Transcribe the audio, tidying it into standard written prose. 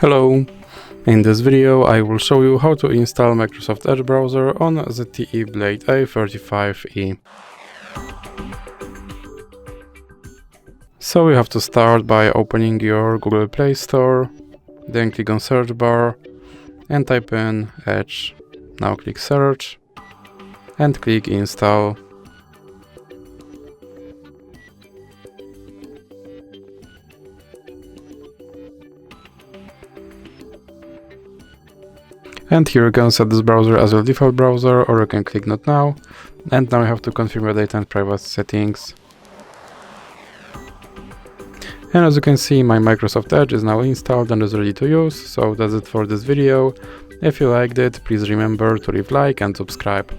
Hello! In this video I will show you how to install Microsoft Edge browser on ZTE Blade A35e. So you have to start by opening your Google Play Store, then click on search bar and type in Edge. Now click search and click install. And here you can set this browser as your default browser, or you can click not now. And now you have to confirm your data and privacy settings. And as you can see, my Microsoft Edge is now installed and is ready to use. So that's it for this video. If you liked it, please remember to leave a like and subscribe.